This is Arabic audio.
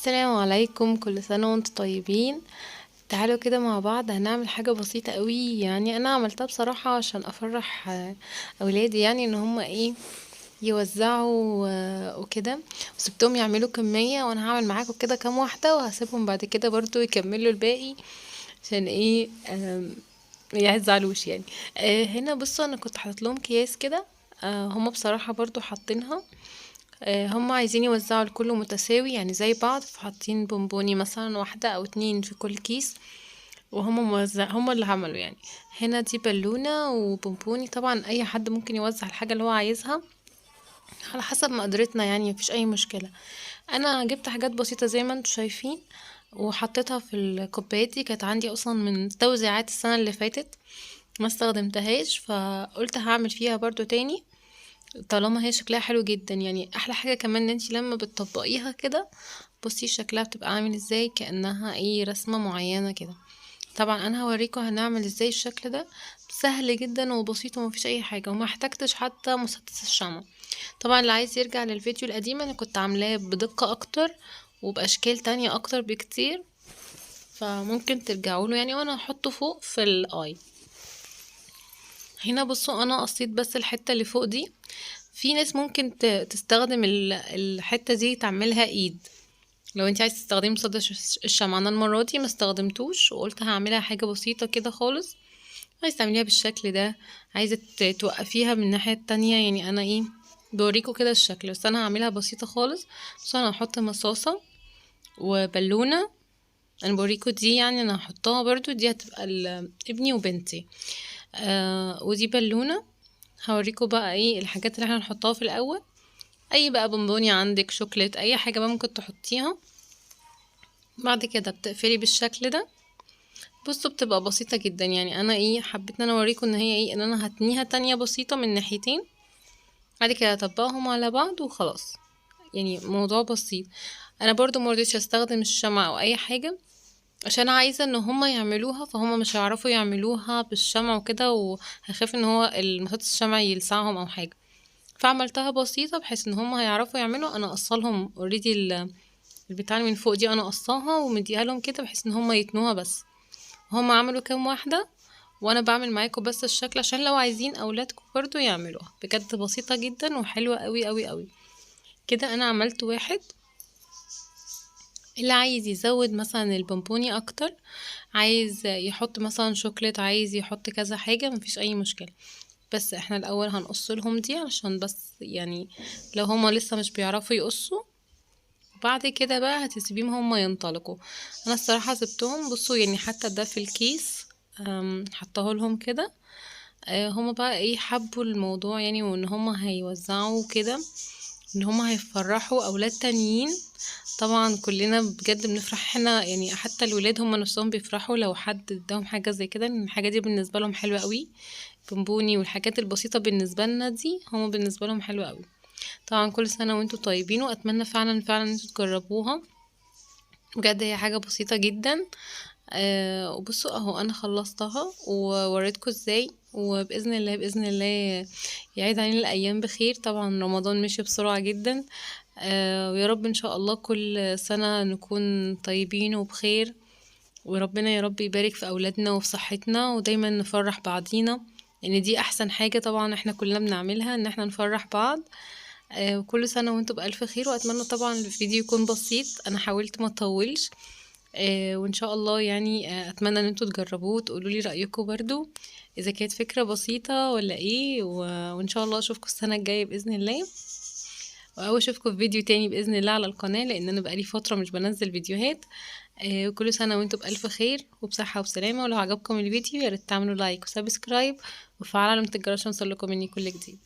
السلام عليكم، كل سنة وانتم طيبين. تعالوا كده مع بعض هنعمل حاجة بسيطة قوي. يعني انا عملتها بصراحة عشان افرح اولادي، يعني ان هم يوزعوا وكده، وسبتهم يعملوا كمية، وانا هعمل معاكم كده كام واحدة وهسيبهم بعد كده برضو يكملوا الباقي. عشان ما يزعلوش يعني. هنا بصوا انا كنت حاطط لهم اكياس كده. هما بصراحة برضو حاطينها. هم عايزين يوزعوا الكل متساوي يعني زي بعض، فحاطين بونبوني مثلا واحدة او اتنين في كل كيس، وهم موزع هم اللي عملوا يعني. هنا دي بالونة وبونبوني، طبعا اي حد ممكن يوزع الحاجة اللي هو عايزها على حسب مقدرتنا، يعني مفيش اي مشكلة. انا جبت حاجات بسيطة زي ما انتم شايفين وحطيتها في الكوبايات دي، كانت عندي اصلا من توزيعات السنة اللي فاتت ما استخدمتهاش، فقلت هعمل فيها برضو تاني طالما هي شكلها حلو جدا. يعني احلى حاجة كمان ان انتي لما بتطبقيها كده، بصي شكلها بتبقى عامل ازاي، كأنها رسمة معينة كده. طبعا انا هوريكم هنعمل ازاي الشكل ده، سهل جدا وبسيط ومفيش اي حاجة، وما احتاجتش حتى مسدس الشمع. طبعا اللي عايز يرجع للفيديو القديم انا كنت عاملاه بدقة اكتر وباشكال تانية اكتر بكتير، فممكن ترجعوا له يعني، وانا هحطه فوق في الاي. هنا بصوا انا قصيت بس الحتة اللي فوق دي. في ناس ممكن تستخدم الحتة دي تعملها ايد، لو انت عايز تستخدمي مسدس الشمع. انا المرة دي ما استخدمتوش وقلت هعملها حاجة بسيطة كده خالص. عايز تعمليها بالشكل ده، عايزة توقفيها من الناحية التانية، يعني انا بوريكم كده الشكل، بس انا هعملها بسيطة خالص. بس انا هحط مصاصة وبالونة. انا بوريكم دي، يعني انا هحطها برضو، دي هتبقى ابني وبنتي. ودي بالونة. هوريكم بقى الحاجات اللي احنا هنحطها في الاول. اي بقى بونبوني عندك، شوكليت، اي حاجة بقى ممكن تحطيها. بعد كده بتقفلي بالشكل ده. بصوا بتبقى بسيطة جدا، يعني انا حبيت ان انا اوريكم ان هي ان انا هتنيها تانية بسيطة من ناحيتين. بعد كده اطبقهم على بعض وخلاص، يعني موضوع بسيط. انا برضو مرضيش استخدم الشمع او اي حاجة، عشان عايزة ان هما يعملوها، فهم مش هيعرفوا يعملوها بالشمع وكده، وهخاف ان هو المسدس الشمع يلسعهم او حاجة. فعملتها بسيطة بحيث ان هم هيعرفوا يعملوا. انا قصلهم اوريدي البتاع اللي من فوق دي، انا قصاها ومديها لهم كده بحيث ان هم يتنوها بس. هم عملوا كام واحدة، وانا بعمل معاكم بس الشكل عشان لو عايزين اولادكم برضو يعملوها. بجد بسيطة جدا وحلوة قوي قوي قوي. كده انا عملت واحد. اللي عايز يزود مثلا البونبوني اكتر، عايز يحط مثلا شوكليت، عايز يحط كذا حاجة، مفيش اي مشكلة. بس احنا الاول هنقص لهم دي علشان بس يعني لو هما لسه مش بيعرفوا يقصوا. بعد كده بقى هتسيبيهم هما ينطلقوا. انا الصراحة سبتهم، بصوا يعني حتى ده في الكيس حطاه لهم كده. هما بقى حبوا الموضوع يعني، وان هما هيوزعوا كده، ان هما هيفرحوا اولاد تانيين. طبعا كلنا بجد بنفرح احنا، يعني حتى الولاد هما نفسهم بيفرحوا لو حد اداهم حاجة زي كده، ان الحاجة دي بالنسبة لهم حلوة قوي. بونبوني والحاجات البسيطة بالنسبة لنا دي هما بالنسبة لهم حلوة قوي. طبعا كل سنة وانتوا طيبين، واتمنى فعلا فعلا انتوا تجربوها. بجد هي حاجة بسيطة جدا. وبصوا اهو انا خلصتها ووريتكم ازاي، وباذن الله باذن الله يعيد علينا الايام بخير. طبعا رمضان مشي بسرعة جدا. ويا رب ان شاء الله كل سنة نكون طيبين وبخير، وربنا يا رب يبارك في اولادنا وفي صحتنا، ودايما نفرح بعضينا، لان دي احسن حاجة طبعا احنا كلنا بنعملها، ان احنا نفرح بعض. وكل سنة وانتم بألف خير. واتمنى طبعا الفيديو يكون بسيط، انا حاولت ما اطولش. وان شاء الله يعني اتمنى ان انتوا تجربوه وتقولوا لي رأيكم برضو، اذا كانت فكرة بسيطة ولا وان شاء الله اشوفكم السنة الجاية بإذن الله، او اشوفكم في فيديو تاني بإذن الله على القناة، لان انا بقالي فترة مش بنزل فيديوهات. وكل سنة وانتم بألف خير وبصحة وبسلامة. ولو عجبكم الفيديو يا ريت تعملوا لايك وسبسكرايب وفعلوا علامة الجرس عشان يوصلكم مني كل جديد.